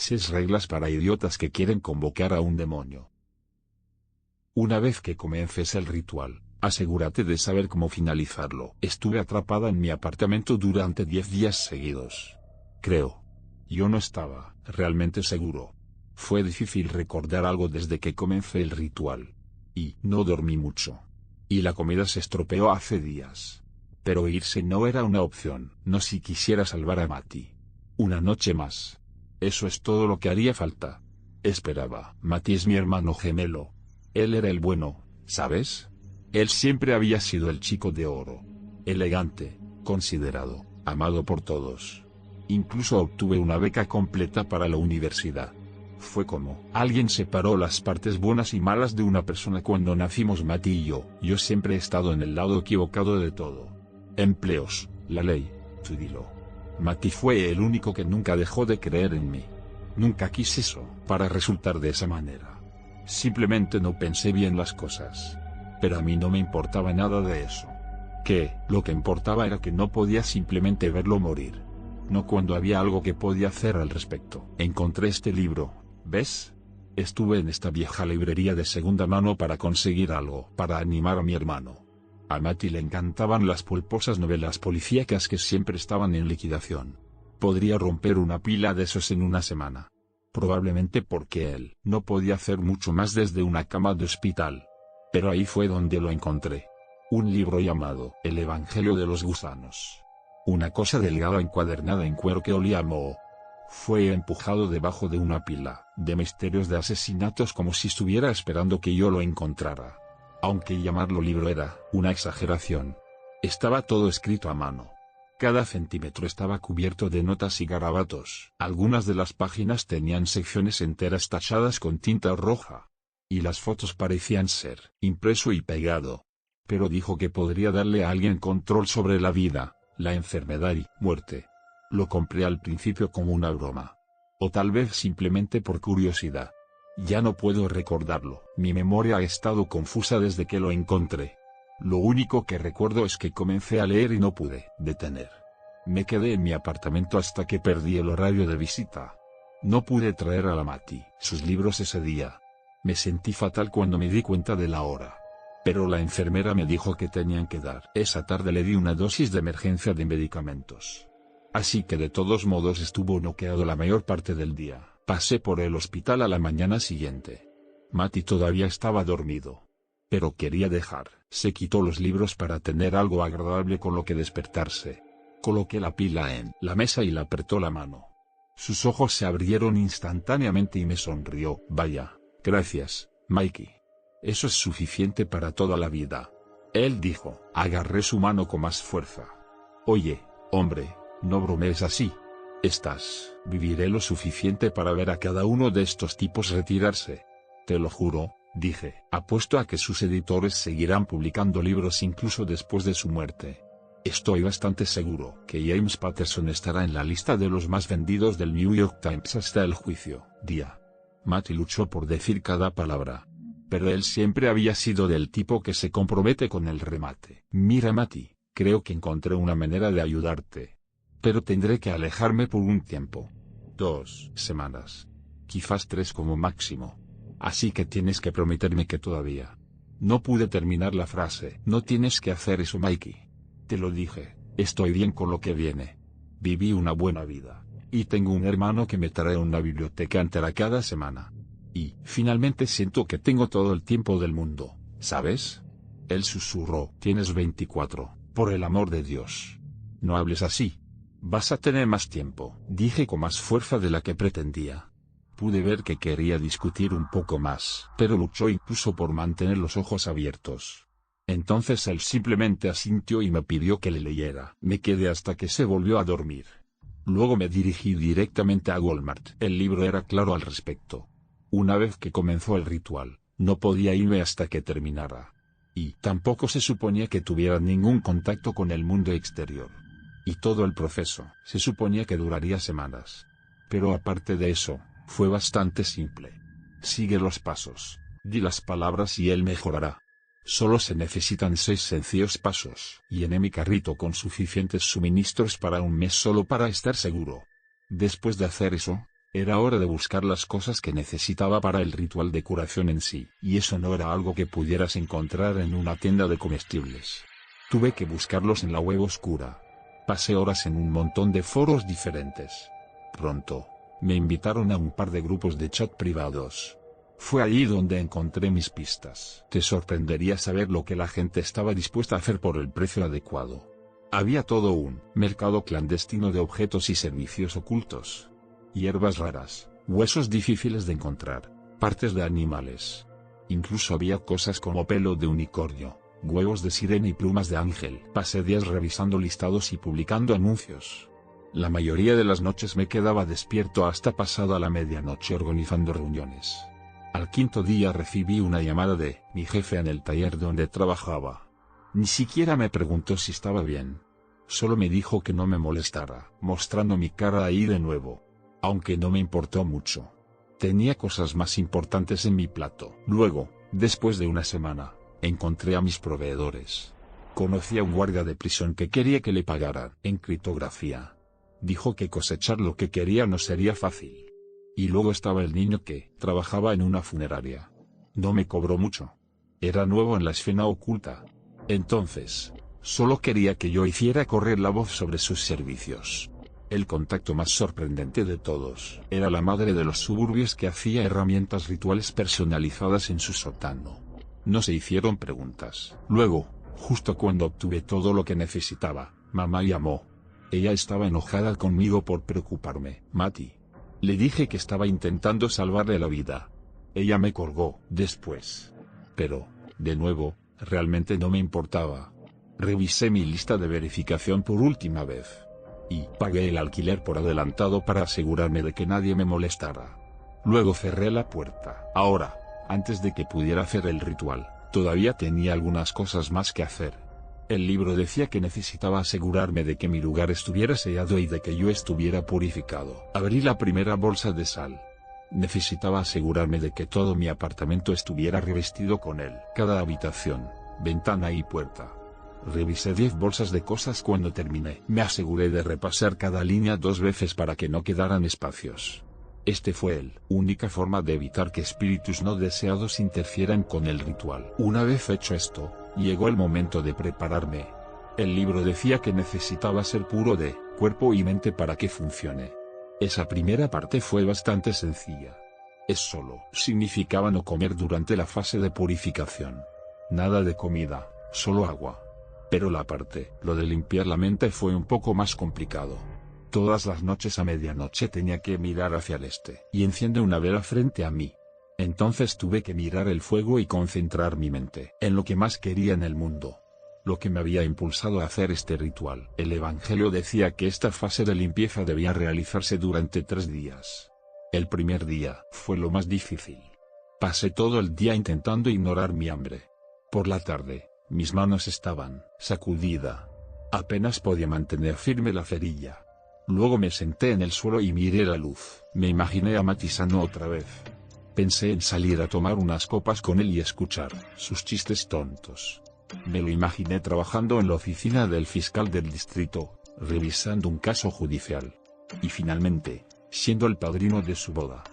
6 reglas para idiotas que quieren convocar a un demonio. Una vez que comiences el ritual, asegúrate de saber cómo finalizarlo. Estuve atrapada en mi apartamento durante 10 días seguidos. Creo. Yo no estaba realmente seguro. Fue difícil recordar algo desde que comencé el ritual. Y no dormí mucho. Y la comida se estropeó hace días. Pero irse no era una opción, no si quisiera salvar a Mati. Una noche más. Eso es todo lo que haría falta. Esperaba. Mati es mi hermano gemelo. Él era el bueno, ¿sabes? Él siempre había sido el chico de oro. Elegante, considerado, amado por todos. Incluso obtuve una beca completa para la universidad. Fue como alguien separó las partes buenas y malas de una persona cuando nacimos Mati y yo. Yo siempre he estado en el lado equivocado de todo. Empleos, la ley, tú dilo. Mati fue el único que nunca dejó de creer en mí. Nunca quise eso, para resultar de esa manera. Simplemente no pensé bien las cosas. Pero a mí no me importaba nada de eso. Lo que importaba era que no podía simplemente verlo morir. No cuando había algo que podía hacer al respecto. Encontré este libro, ¿ves? Estuve en esta vieja librería de segunda mano para conseguir algo, para animar a mi hermano. A Mati le encantaban las pulposas novelas policíacas que siempre estaban en liquidación. Podría romper una pila de esos en una semana. Probablemente porque él no podía hacer mucho más desde una cama de hospital. Pero ahí fue donde lo encontré. Un libro llamado El Evangelio de los Gusanos. Una cosa delgada encuadernada en cuero que olía a moho. Fue empujado debajo de una pila de misterios de asesinatos como si estuviera esperando que yo lo encontrara. Aunque llamarlo libro era una exageración. Estaba todo escrito a mano. Cada centímetro estaba cubierto de notas y garabatos. Algunas de las páginas tenían secciones enteras tachadas con tinta roja. Y las fotos parecían ser impreso y pegado. Pero dijo que podría darle a alguien control sobre la vida, la enfermedad y muerte. Lo compré al principio como una broma. O tal vez simplemente por curiosidad. Ya no puedo recordarlo. Mi memoria ha estado confusa desde que lo encontré. Lo único que recuerdo es que comencé a leer y no pude detener. Me quedé en mi apartamento hasta que perdí el horario de visita. No pude traer a la Mati sus libros ese día. Me sentí fatal cuando me di cuenta de la hora. Pero la enfermera me dijo que tenían que dar. Esa tarde le di una dosis de emergencia de medicamentos. Así que de todos modos estuvo noqueado la mayor parte del día. Pasé por el hospital a la mañana siguiente. Mati todavía estaba dormido. Pero quería dejar. Se quitó los libros para tener algo agradable con lo que despertarse. Coloqué la pila en la mesa y le apretó la mano. Sus ojos se abrieron instantáneamente y me sonrió. Vaya, gracias, Mikey. Eso es suficiente para toda la vida. Él dijo. Agarré su mano con más fuerza. Oye, hombre, no bromees así. Viviré lo suficiente para ver a cada uno de estos tipos retirarse. Te lo juro, dije. Apuesto a que sus editores seguirán publicando libros incluso después de su muerte. Estoy bastante seguro que James Patterson estará en la lista de los más vendidos del New York Times hasta el juicio día. Mati luchó por decir cada palabra. Pero él siempre había sido del tipo que se compromete con el remate. Mira Mati, creo que encontré una manera de ayudarte. Pero tendré que alejarme por un tiempo. 2 semanas. Quizás 3 como máximo. Así que tienes que prometerme que todavía. No pude terminar la frase. No tienes que hacer eso, Mikey. Te lo dije, estoy bien con lo que viene. Viví una buena vida. Y tengo un hermano que me trae una biblioteca entera cada semana. Y, finalmente siento que tengo todo el tiempo del mundo, ¿sabes? Él susurró. Tienes 24, por el amor de Dios. No hables así. Vas a tener más tiempo, dije con más fuerza de la que pretendía. Pude ver que quería discutir un poco más, pero luchó incluso por mantener los ojos abiertos. Entonces él simplemente asintió y me pidió que le leyera. Me quedé hasta que se volvió a dormir. Luego me dirigí directamente a Walmart. El libro era claro al respecto. Una vez que comenzó el ritual, no podía irme hasta que terminara. Y tampoco se suponía que tuviera ningún contacto con el mundo exterior. Y todo el proceso se suponía que duraría semanas. Pero aparte de eso, fue bastante simple. Sigue los pasos, di las palabras y él mejorará. Solo se necesitan 6 sencillos pasos. Llené mi carrito con suficientes suministros para un mes solo para estar seguro. Después de hacer eso, Era hora de buscar las cosas que necesitaba para el ritual de curación en sí, y eso no era algo que pudieras encontrar en una tienda de comestibles. Tuve que buscarlos en la web oscura. Pasé horas en un montón de foros diferentes. Pronto, me invitaron a un par de grupos de chat privados. Fue allí donde encontré mis pistas. Te sorprendería saber lo que la gente estaba dispuesta a hacer por el precio adecuado. Había todo un mercado clandestino de objetos y servicios ocultos. Hierbas raras, huesos difíciles de encontrar, partes de animales. Incluso había cosas como pelo de unicornio, huevos de sirena y plumas de ángel. Pasé días revisando listados y publicando anuncios. La mayoría de las noches me quedaba despierto hasta pasada la medianoche organizando reuniones. Al quinto día recibí una llamada de mi jefe en el taller donde trabajaba. Ni siquiera me preguntó si estaba bien. Solo me dijo que no me molestara, mostrando mi cara ahí de nuevo. Aunque no me importó mucho. Tenía cosas más importantes en mi plato. Luego, después de una semana, encontré a mis proveedores. Conocí a un guardia de prisión que quería que le pagaran en criptografía. Dijo que cosechar lo que quería no sería fácil. Y luego estaba el niño que trabajaba en una funeraria. No me cobró mucho. Era nuevo en la escena oculta. Entonces, solo quería que yo hiciera correr la voz sobre sus servicios. El contacto más sorprendente de todos era la madre de los suburbios que hacía herramientas rituales personalizadas en su sótano. No se hicieron preguntas. Luego, justo cuando obtuve todo lo que necesitaba, mamá llamó. Ella estaba enojada conmigo por preocuparme. Mati. Le dije que estaba intentando salvarle la vida. Ella me colgó después. Pero, de nuevo, realmente no me importaba. Revisé mi lista de verificación por última vez. Y pagué el alquiler por adelantado para asegurarme de que nadie me molestara. Luego cerré la puerta. Ahora, antes de que pudiera hacer el ritual, todavía tenía algunas cosas más que hacer. El libro decía que necesitaba asegurarme de que mi lugar estuviera sellado y de que yo estuviera purificado. Abrí la primera bolsa de sal. Necesitaba asegurarme de que todo mi apartamento estuviera revestido con él. Cada habitación, ventana y puerta. Revisé 10 bolsas de cosas cuando terminé. Me aseguré de repasar cada línea 2 veces para que no quedaran espacios. Este fue la única forma de evitar que espíritus no deseados interfieran con el ritual. Una vez hecho esto, llegó el momento de prepararme. El libro decía que necesitaba ser puro de cuerpo y mente para que funcione. Esa primera parte fue bastante sencilla. Es solo significaba no comer durante la fase de purificación. Nada de comida, solo agua. Pero la parte, lo de limpiar la mente fue un poco más complicado. Todas las noches a medianoche tenía que mirar hacia el este y enciende una vela frente a mí. Entonces tuve que mirar el fuego y concentrar mi mente en lo que más quería en el mundo. Lo que me había impulsado a hacer este ritual. El Evangelio decía que esta fase de limpieza debía realizarse durante 3 días. El primer día fue lo más difícil. Pasé todo el día intentando ignorar mi hambre. Por la tarde, mis manos estaban sacudidas. Apenas podía mantener firme la cerilla. Luego me senté en el suelo y miré la luz. Me imaginé a Mati sano otra vez. Pensé en salir a tomar unas copas con él y escuchar sus chistes tontos. Me lo imaginé trabajando en la oficina del fiscal del distrito, revisando un caso judicial. Y finalmente, siendo el padrino de su boda.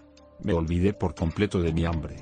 Me olvidé por completo de mi hambre.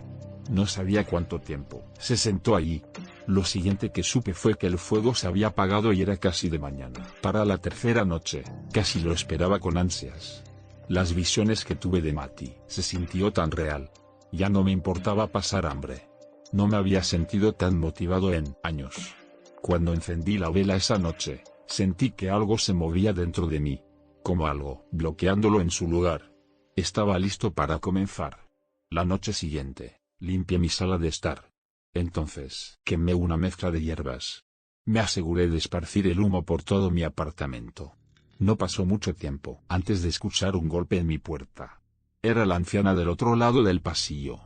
No sabía cuánto tiempo se sentó allí. Lo siguiente que supe fue que el fuego se había apagado y era casi de mañana. Para la tercera noche, casi lo esperaba con ansias. Las visiones que tuve de Mati se sintió tan real. Ya no me importaba pasar hambre. No me había sentido tan motivado en años. Cuando encendí la vela esa noche, sentí que algo se movía dentro de mí. Como algo, bloqueándolo en su lugar. Estaba listo para comenzar. La noche siguiente, limpié mi sala de estar. Entonces, quemé una mezcla de hierbas. Me aseguré de esparcir el humo por todo mi apartamento. No pasó mucho tiempo antes de escuchar un golpe en mi puerta. Era la anciana del otro lado del pasillo.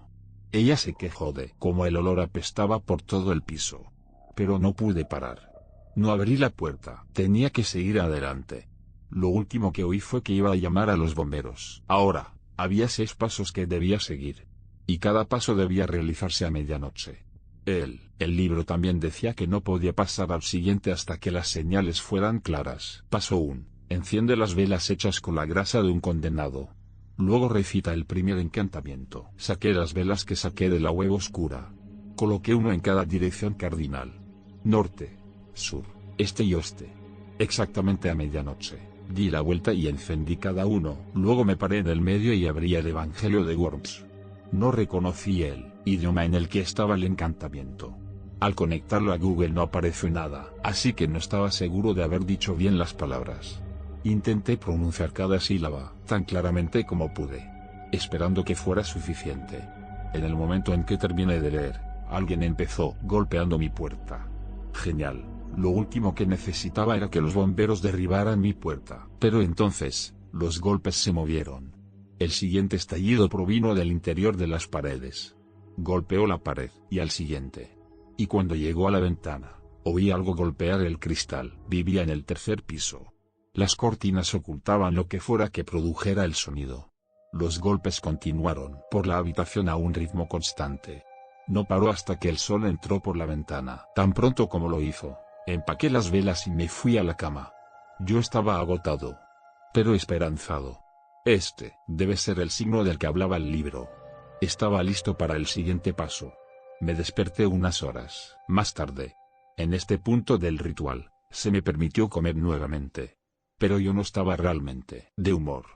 Ella se quejó de cómo el olor apestaba por todo el piso. Pero no pude parar. No abrí la puerta. Tenía que seguir adelante. Lo último que oí fue que iba a llamar a los bomberos. Ahora, había 6 pasos que debía seguir. Y cada paso debía realizarse a medianoche. El libro también decía que no podía pasar al siguiente hasta que las señales fueran claras. Paso 1. Enciende las velas hechas con la grasa de un condenado. Luego recita el primer encantamiento. Saqué las velas que saqué de la hueva oscura. Coloqué uno en cada dirección cardinal. Norte, sur, este y oeste. Exactamente a medianoche, di la vuelta y encendí cada uno. Luego me paré en el medio y abrí el Evangelio de Worms. No reconocí el idioma en el que estaba el encantamiento. Al conectarlo a Google no apareció nada, así que no estaba seguro de haber dicho bien las palabras. Intenté pronunciar cada sílaba, tan claramente como pude, esperando que fuera suficiente. En el momento en que terminé de leer, alguien empezó golpeando mi puerta. Genial, lo último que necesitaba era que los bomberos derribaran mi puerta. Pero entonces, los golpes se movieron. El siguiente estallido provino del interior de las paredes. Golpeó la pared, y al siguiente. Y cuando llegó a la ventana, oí algo golpear el cristal. Vivía en el tercer piso. Las cortinas ocultaban lo que fuera que produjera el sonido. Los golpes continuaron por la habitación a un ritmo constante. No paró hasta que el sol entró por la ventana. Tan pronto como lo hizo, empaqué las velas y me fui a la cama. Yo estaba agotado, pero esperanzado. Este debe ser el signo del que hablaba el libro. Estaba listo para el siguiente paso. Me desperté unas horas más tarde. En este punto del ritual, se me permitió comer nuevamente. Pero yo no estaba realmente de humor,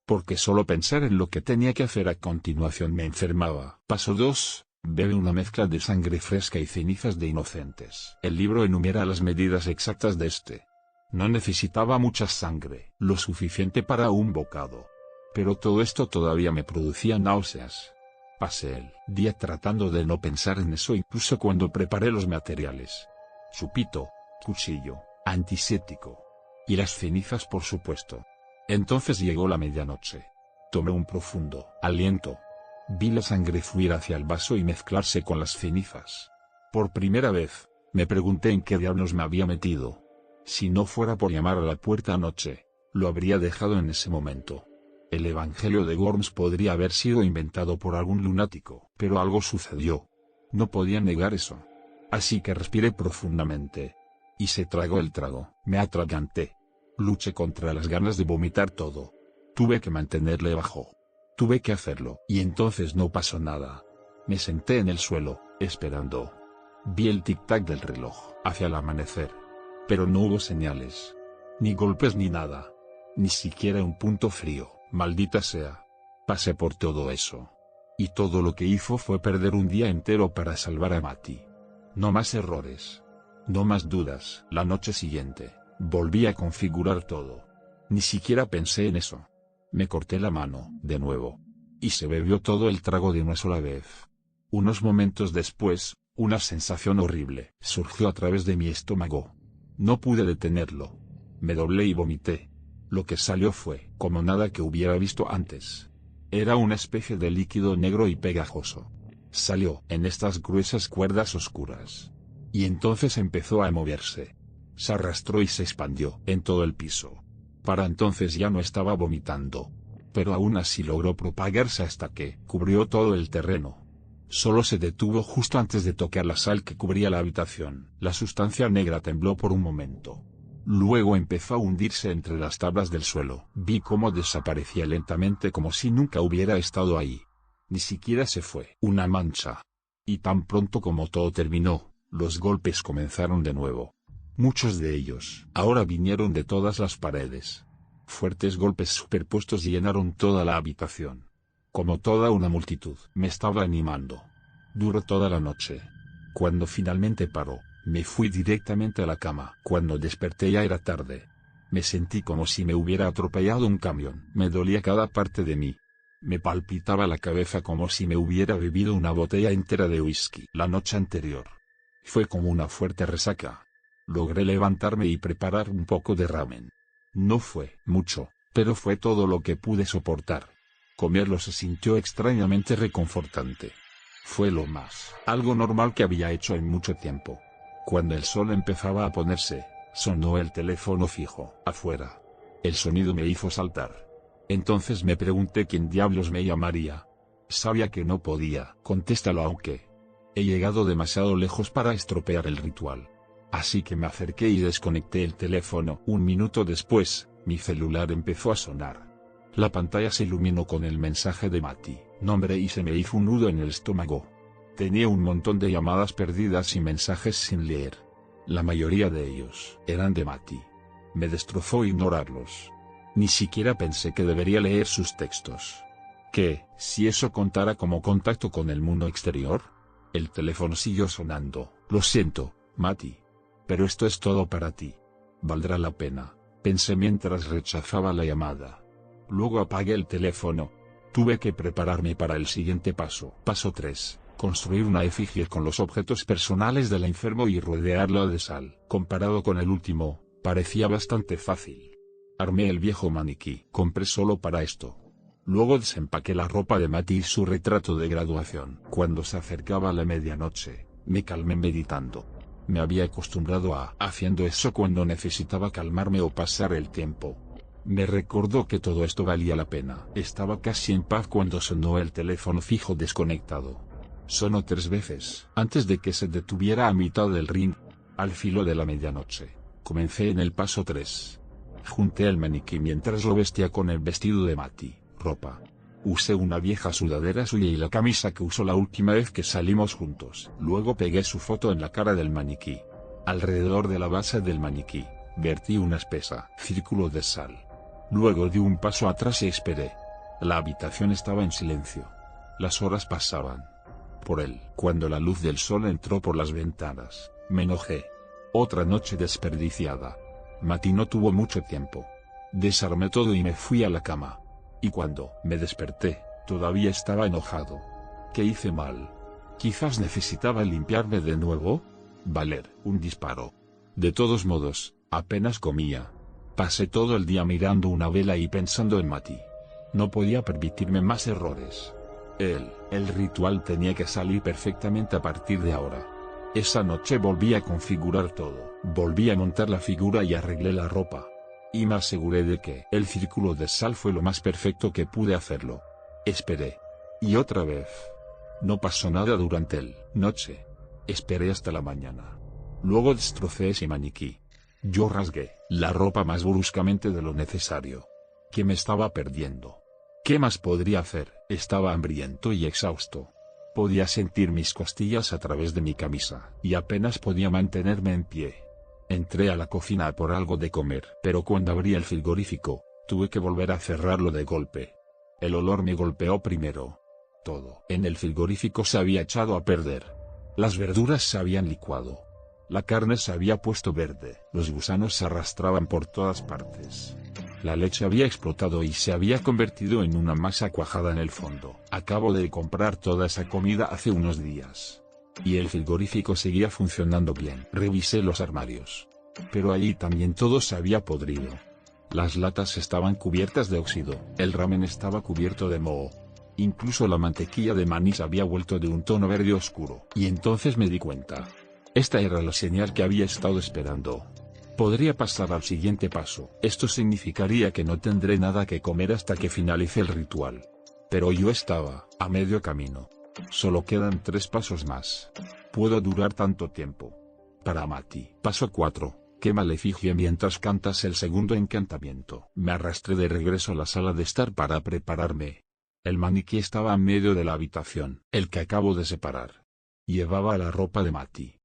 porque solo pensar en lo que tenía que hacer a continuación me enfermaba. Paso 2. Bebe una mezcla de sangre fresca y cenizas de inocentes. El libro enumera las medidas exactas de este. No necesitaba mucha sangre, lo suficiente para un bocado. Pero todo esto todavía me producía náuseas. Pasé el día tratando de no pensar en eso incluso cuando preparé los materiales. Chupito, cuchillo, antiséptico. Y las cenizas por supuesto. Entonces llegó la medianoche. Tomé un profundo aliento. Vi la sangre fluir hacia el vaso y mezclarse con las cenizas. Por primera vez, me pregunté en qué diablos me había metido. Si no fuera por llamar a la puerta anoche, lo habría dejado en ese momento. El Evangelio de Worms podría haber sido inventado por algún lunático, pero algo sucedió. No podía negar eso. Así que respiré profundamente. Y se tragó el trago. Me atraganté. Luché contra las ganas de vomitar todo. Tuve que mantenerle bajo. Tuve que hacerlo. Y entonces no pasó nada. Me senté en el suelo, esperando. Vi el tic-tac del reloj, hacia el amanecer. Pero no hubo señales. Ni golpes ni nada. Ni siquiera un punto frío. Maldita sea. Pasé por todo eso. Y todo lo que hizo fue perder un día entero para salvar a Mati. No más errores. No más dudas. La noche siguiente, volví a configurar todo. Ni siquiera pensé en eso. Me corté la mano, de nuevo. Y se bebió todo el trago de una sola vez. Unos momentos después, una sensación horrible surgió a través de mi estómago. No pude detenerlo. Me doblé y vomité. Lo que salió fue como nada que hubiera visto antes. Era una especie de líquido negro y pegajoso. Salió en estas gruesas cuerdas oscuras. Y entonces empezó a moverse. Se arrastró y se expandió en todo el piso. Para entonces ya no estaba vomitando. Pero aún así logró propagarse hasta que cubrió todo el terreno. Solo se detuvo justo antes de tocar la sal que cubría la habitación. La sustancia negra tembló por un momento. Luego empezó a hundirse entre las tablas del suelo. Vi cómo desaparecía lentamente como si nunca hubiera estado ahí. Ni siquiera se fue. Una mancha. Y tan pronto como todo terminó, los golpes comenzaron de nuevo. Muchos de ellos ahora vinieron de todas las paredes. Fuertes golpes superpuestos llenaron toda la habitación. Como toda una multitud. Me estaba animando. Duró toda la noche. Cuando finalmente paró, me fui directamente a la cama. Cuando desperté ya era tarde. Me sentí como si me hubiera atropellado un camión. Me dolía cada parte de mí. Me palpitaba la cabeza como si me hubiera bebido una botella entera de whisky la noche anterior. Fue como una fuerte resaca. Logré levantarme y preparar un poco de ramen. No fue mucho, pero fue todo lo que pude soportar. Comerlo se sintió extrañamente reconfortante. Fue lo más algo normal que había hecho en mucho tiempo. Cuando el sol empezaba a ponerse, sonó el teléfono fijo afuera. El sonido me hizo saltar. Entonces me pregunté quién diablos me llamaría. Sabía que no podía contestarlo aunque he llegado demasiado lejos para estropear el ritual. Así que me acerqué y desconecté el teléfono. Un minuto después, mi celular empezó a sonar. La pantalla se iluminó con el mensaje de Mati, nombre, y se me hizo un nudo en el estómago. Tenía un montón de llamadas perdidas y mensajes sin leer. La mayoría de ellos eran de Mati. Me destrozó ignorarlos. Ni siquiera pensé que debería leer sus textos. ¿Qué, si eso contara como contacto con el mundo exterior? El teléfono siguió sonando. Lo siento, Mati. Pero esto es todo para ti. Valdrá la pena, pensé mientras rechazaba la llamada. Luego apagué el teléfono. Tuve que prepararme para el siguiente paso. Paso 3. Construir una efigie con los objetos personales del enfermo y rodearla de sal. Comparado con el último, parecía bastante fácil. Armé el viejo maniquí. Compré solo para esto. Luego desempaqué la ropa de Mati y su retrato de graduación. Cuando se acercaba la medianoche, me calmé meditando. Me había acostumbrado a haciendo eso cuando necesitaba calmarme o pasar el tiempo. Me recordó que todo esto valía la pena. Estaba casi en paz cuando sonó el teléfono fijo desconectado. Sonó 3 veces, antes de que se detuviera a mitad del ring. Al filo de la medianoche, comencé en el paso 3. Junté el maniquí mientras lo vestía con el vestido de Mati, ropa. Usé una vieja sudadera suya y la camisa que usó la última vez que salimos juntos. Luego pegué su foto en la cara del maniquí. Alrededor de la base del maniquí, vertí una espesa círculo de sal. Luego di un paso atrás y esperé. La habitación estaba en silencio. Las horas pasaban. Por él, cuando la luz del sol entró por las ventanas, me enojé. Otra noche desperdiciada. Mati no tuvo mucho tiempo. Desarmé todo y me fui a la cama. Y cuando me desperté, todavía estaba enojado. ¿Qué hice mal? Quizás necesitaba limpiarme de nuevo. Valer, un disparo. De todos modos, apenas comía. Pasé todo el día mirando una vela y pensando en Mati. No podía permitirme más errores. El ritual tenía que salir perfectamente a partir de ahora. Esa noche volví a configurar todo. Volví a montar la figura y arreglé la ropa. Y me aseguré de que el círculo de sal fue lo más perfecto que pude hacerlo. Esperé. Y otra vez. No pasó nada durante la noche. Esperé hasta la mañana. Luego destrocé ese maniquí. Yo rasgué la ropa más bruscamente de lo necesario. ¿Qué me estaba perdiendo? ¿Qué más podría hacer? Estaba hambriento y exhausto. Podía sentir mis costillas a través de mi camisa, y apenas podía mantenerme en pie. Entré a la cocina por algo de comer, pero cuando abrí el frigorífico, tuve que volver a cerrarlo de golpe. El olor me golpeó primero. Todo en el frigorífico se había echado a perder. Las verduras se habían licuado. La carne se había puesto verde. Los gusanos se arrastraban por todas partes. La leche había explotado y se había convertido en una masa cuajada en el fondo. Acabo de comprar toda esa comida hace unos días. Y el frigorífico seguía funcionando bien. Revisé los armarios. Pero allí también todo se había podrido. Las latas estaban cubiertas de óxido. El ramen estaba cubierto de moho. Incluso la mantequilla de maní se había vuelto de un tono verde oscuro. Y entonces me di cuenta. Esta era la señal que había estado esperando. Podría pasar al siguiente paso. Esto significaría que no tendré nada que comer hasta que finalice el ritual. Pero yo estaba a medio camino. Solo quedan 3 pasos más. Puedo durar tanto tiempo. Para Mati. Paso 4. Quema la efigie mientras cantas el segundo encantamiento. Me arrastré de regreso a la sala de estar para prepararme. El maniquí estaba en medio de la habitación, el que acabo de separar. Llevaba la ropa de Mati.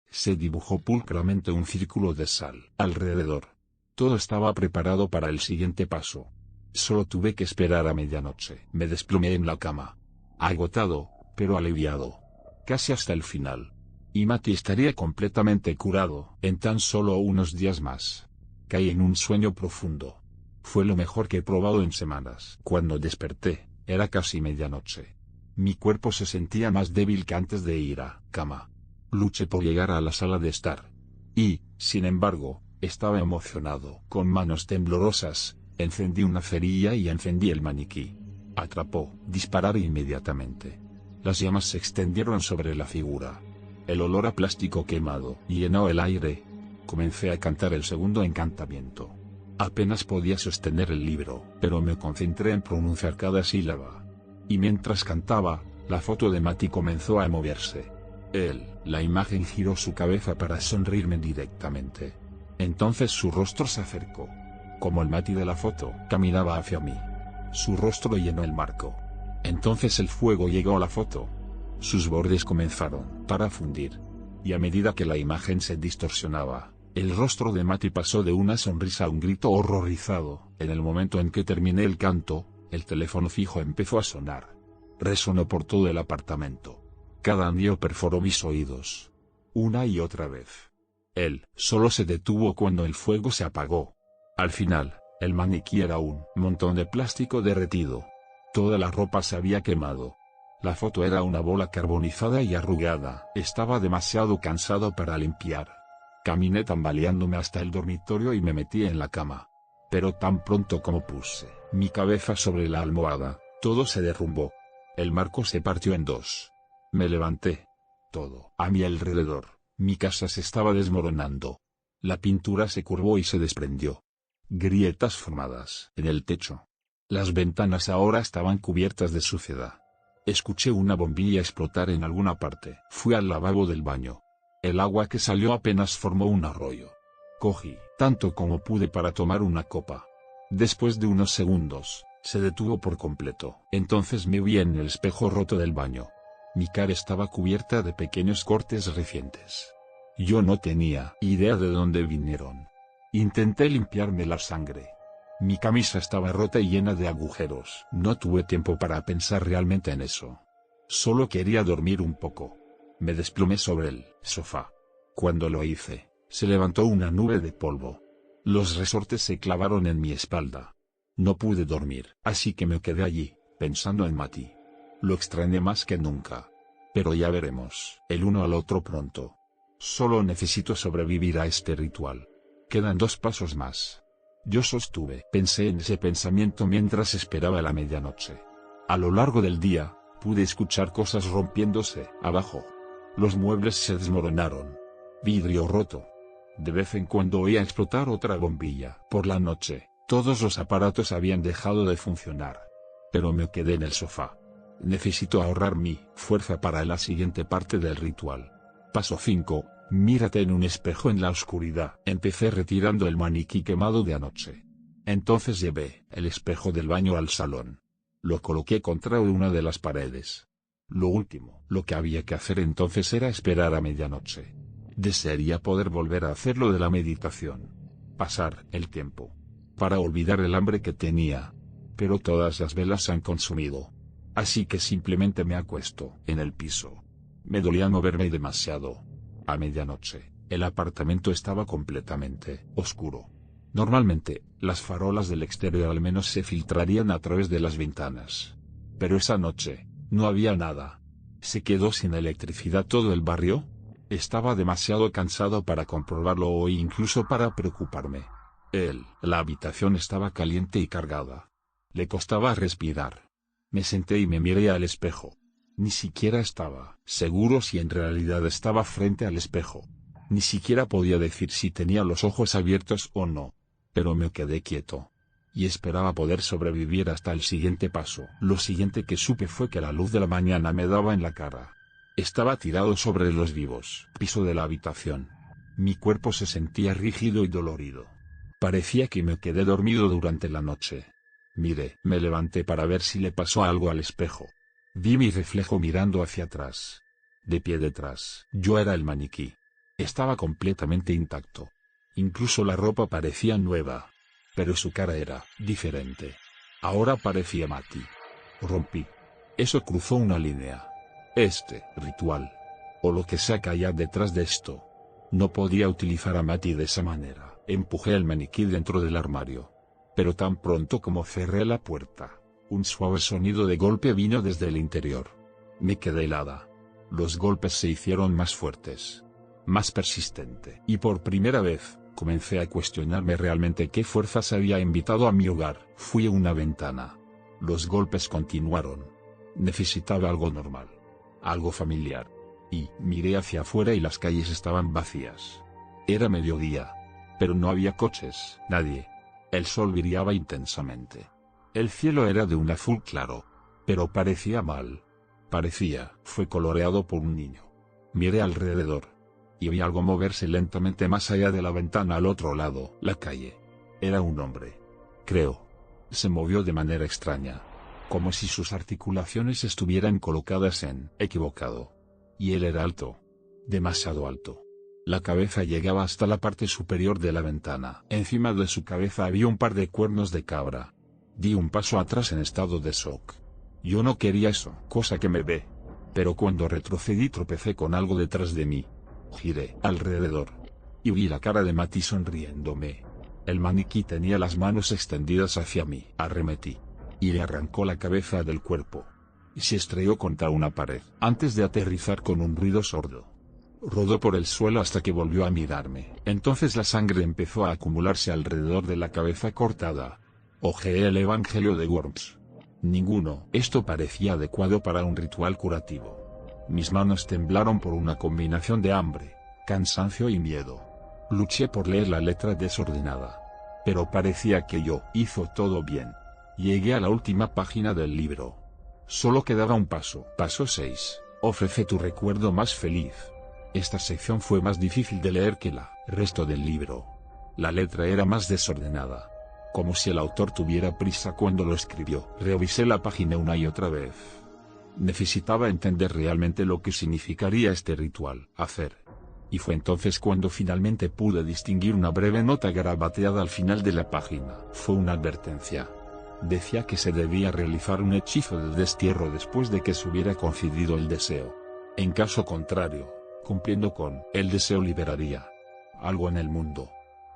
Se dibujó pulcramente un círculo de sal alrededor. Todo estaba preparado para el siguiente paso. Solo tuve que esperar a medianoche. Me desplomé en la cama. Agotado, pero aliviado. Casi hasta el final. Y Mati estaría completamente curado en tan solo unos días más. Caí en un sueño profundo. Fue lo mejor que he probado en semanas. Cuando desperté, era casi medianoche. Mi cuerpo se sentía más débil que antes de ir a cama. Luché por llegar a la sala de estar. Y, sin embargo, estaba emocionado. Con manos temblorosas, encendí una cerilla y encendí el maniquí. Atrapó, disparar inmediatamente. Las llamas se extendieron sobre la figura. El olor a plástico quemado llenó el aire. Comencé a cantar el segundo encantamiento. Apenas podía sostener el libro, pero me concentré en pronunciar cada sílaba. Y mientras cantaba, la foto de Mati comenzó a moverse. La imagen giró su cabeza para sonreírme directamente. Entonces su rostro se acercó. Como el Mati de la foto, caminaba hacia mí. Su rostro llenó el marco. Entonces el fuego llegó a la foto. Sus bordes comenzaron a fundir. Y a medida que la imagen se distorsionaba, el rostro de Mati pasó de una sonrisa a un grito horrorizado. En el momento en que terminé el canto, el teléfono fijo empezó a sonar. Resonó por todo el apartamento. Cada anillo perforó mis oídos. Una y otra vez. Él solo se detuvo cuando el fuego se apagó. Al final, el maniquí era un montón de plástico derretido. Toda la ropa se había quemado. La foto era una bola carbonizada y arrugada. Estaba demasiado cansado para limpiar. Caminé tambaleándome hasta el dormitorio y me metí en la cama. Pero tan pronto como puse mi cabeza sobre la almohada, todo se derrumbó. El marco se partió en dos. Me levanté. Todo a mi alrededor, mi casa se estaba desmoronando. La pintura se curvó y se desprendió. Grietas formadas en el techo. Las ventanas ahora estaban cubiertas de suciedad. Escuché una bombilla explotar en alguna parte. Fui al lavabo del baño. El agua que salió apenas formó un arroyo. Cogí tanto como pude para tomar una copa. Después de unos segundos, se detuvo por completo. Entonces me vi en el espejo roto del baño. Mi cara estaba cubierta de pequeños cortes recientes. Yo no tenía idea de dónde vinieron. Intenté limpiarme la sangre. Mi camisa estaba rota y llena de agujeros. No tuve tiempo para pensar realmente en eso. Solo quería dormir un poco. Me desplomé sobre el sofá. Cuando lo hice, se levantó una nube de polvo. Los resortes se clavaron en mi espalda. No pude dormir, así que me quedé allí, pensando en Mati. Lo extrañé más que nunca. Pero ya veremos, el uno al otro pronto. Solo necesito sobrevivir a este ritual. Quedan 2 pasos más. Yo pensé en ese pensamiento mientras esperaba la medianoche. A lo largo del día, pude escuchar cosas rompiéndose abajo. Los muebles se desmoronaron. Vidrio roto. De vez en cuando oía explotar otra bombilla. Por la noche, todos los aparatos habían dejado de funcionar. Pero me quedé en el sofá. Necesito ahorrar mi fuerza para la siguiente parte del ritual. Paso 5. Mírate en un espejo en la oscuridad. Empecé retirando el maniquí quemado de anoche. Entonces llevé el espejo del baño al salón. Lo coloqué contra una de las paredes. Lo que había que hacer entonces era esperar a medianoche. Desearía poder volver a hacer lo de la meditación. Pasar el tiempo. Para olvidar el hambre que tenía. Pero todas las velas se han consumido. Así que simplemente me acuesto en el piso. Me dolía moverme demasiado. A medianoche, el apartamento estaba completamente oscuro. Normalmente, las farolas del exterior al menos se filtrarían a través de las ventanas. Pero esa noche, no había nada. ¿Se quedó sin electricidad todo el barrio? Estaba demasiado cansado para comprobarlo o incluso para preocuparme. La habitación estaba caliente y cargada. Le costaba respirar. Me senté y me miré al espejo. Ni siquiera estaba seguro si en realidad estaba frente al espejo. Ni siquiera podía decir si tenía los ojos abiertos o no. Pero me quedé quieto. Y esperaba poder sobrevivir hasta el siguiente paso. Lo siguiente que supe fue que la luz de la mañana me daba en la cara. Estaba tirado sobre los vivos piso de la habitación. Mi cuerpo se sentía rígido y dolorido. Parecía que me quedé dormido durante la noche. Me levanté para ver si le pasó algo al espejo. Vi mi reflejo mirando hacia atrás. De pie detrás, yo era el maniquí. Estaba completamente intacto. Incluso la ropa parecía nueva. Pero su cara era diferente. Ahora parecía Mati. Rompí. Eso cruzó una línea. Este ritual, o lo que sea que haya detrás de esto. No podía utilizar a Mati de esa manera. Empujé el maniquí dentro del armario. Pero tan pronto como cerré la puerta, un suave sonido de golpe vino desde el interior. Me quedé helada. Los golpes se hicieron más fuertes, más persistente. Y por primera vez, comencé a cuestionarme realmente qué fuerzas había invitado a mi hogar. Fui a una ventana. Los golpes continuaron. Necesitaba algo normal. Algo familiar. Y miré hacia afuera y las calles estaban vacías. Era mediodía. Pero no había coches, nadie. El sol brillaba intensamente. El cielo era de un azul claro. Pero parecía mal. Fue coloreado por un niño. Miré alrededor. Y vi algo moverse lentamente más allá de la ventana al otro lado, la calle. Era un hombre. Creo. Se movió de manera extraña, como si sus articulaciones estuvieran colocadas en equivocado. Y él era alto, demasiado alto. La cabeza llegaba hasta la parte superior de la ventana. Encima de su cabeza había un par de cuernos de cabra. Di un paso atrás en estado de shock. Yo no quería eso, cosa que me ve. Pero cuando retrocedí tropecé con algo detrás de mí. Giré alrededor y vi la cara de Matty sonriéndome. El maniquí tenía las manos extendidas hacia mí. Arremetí y le arrancó la cabeza del cuerpo. Y se estrelló contra una pared, antes de aterrizar con un ruido sordo. Rodó por el suelo hasta que volvió a mirarme. Entonces la sangre empezó a acumularse alrededor de la cabeza cortada. Hojeé el Evangelio de Worms. Ninguno. Esto parecía adecuado para un ritual curativo. Mis manos temblaron por una combinación de hambre, cansancio y miedo. Luché por leer la letra desordenada. Pero parecía que yo hizo todo bien. Llegué a la última página del libro. Solo quedaba un paso. Paso 6. Ofrece tu recuerdo más feliz. Esta sección fue más difícil de leer que la resto del libro. La letra era más desordenada, como si el autor tuviera prisa cuando lo escribió. Revisé la página una y otra vez. Necesitaba entender realmente lo que significaría este ritual. Hacer. Y fue entonces cuando finalmente pude distinguir una breve nota garabateada al final de la página. Fue una advertencia. Decía que se debía realizar un hechizo de destierro después de que se hubiera concedido el deseo. En caso contrario, cumpliendo con el deseo liberaría algo en el mundo.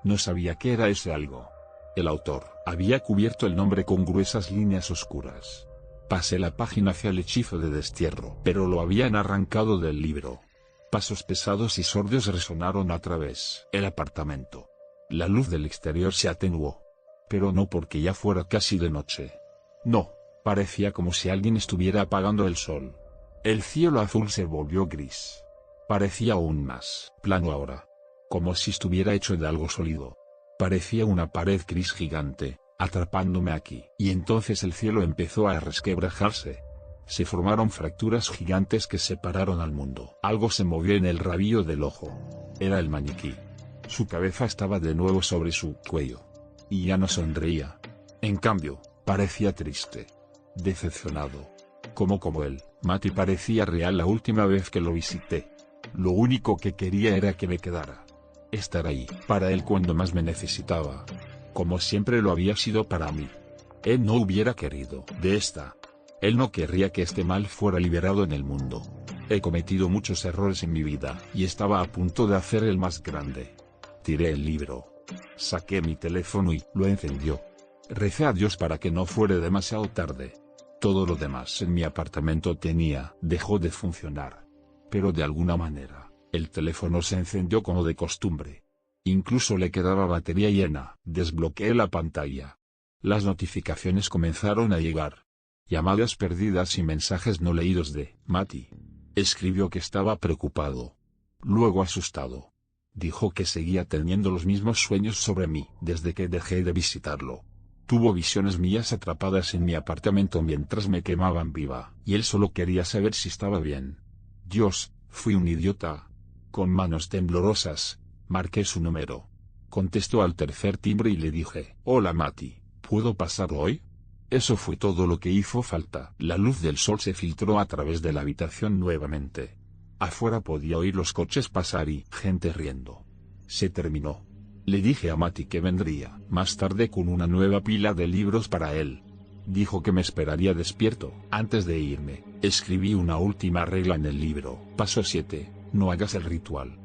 No sabía qué era ese algo. El autor había cubierto el nombre con gruesas líneas oscuras. Pasé la página hacia el hechizo de destierro, pero lo habían arrancado del libro. Pasos pesados y sordos resonaron a través del apartamento. La luz del exterior se atenuó. Pero no porque ya fuera casi de noche. No, parecía como si alguien estuviera apagando el sol. El cielo azul se volvió gris. Parecía aún más plano ahora, como si estuviera hecho de algo sólido. Parecía una pared gris gigante, atrapándome aquí. Y entonces el cielo empezó a resquebrajarse. Se formaron fracturas gigantes que separaron al mundo. Algo se movió en el rabillo del ojo. Era el maniquí. Su cabeza estaba de nuevo sobre su cuello. Y ya no sonreía. En cambio, parecía triste. Decepcionado. Como él. Matty parecía real la última vez que lo visité. Lo único que quería era que me quedara. Estar ahí, para él cuando más me necesitaba. Como siempre lo había sido para mí. Él no hubiera querido de esta. Él no querría que este mal fuera liberado en el mundo. He cometido muchos errores en mi vida, y estaba a punto de hacer el más grande. Tiré el libro. Saqué mi teléfono y lo encendió. Recé a Dios para que no fuera demasiado tarde. Todo lo demás en mi apartamento dejó de funcionar. Pero de alguna manera, el teléfono se encendió como de costumbre. Incluso le quedaba batería llena. Desbloqueé la pantalla. Las notificaciones comenzaron a llegar. Llamadas perdidas y mensajes no leídos de Matty. Escribió que estaba preocupado. Luego asustado. Dijo que seguía teniendo los mismos sueños sobre mí desde que dejé de visitarlo. Tuvo visiones mías atrapadas en mi apartamento mientras me quemaban viva, y él solo quería saber si estaba bien. Dios, fui un idiota. Con manos temblorosas, marqué su número. Contestó al tercer timbre y le dije: «Hola Matty, ¿puedo pasar hoy?». Eso fue todo lo que hizo falta. La luz del sol se filtró a través de la habitación nuevamente. Afuera podía oír los coches pasar y gente riendo. Se terminó. Le dije a Matty que vendría más tarde con una nueva pila de libros para él. Dijo que me esperaría despierto. Antes de irme, escribí una última regla en el libro. Paso 7. No hagas el ritual.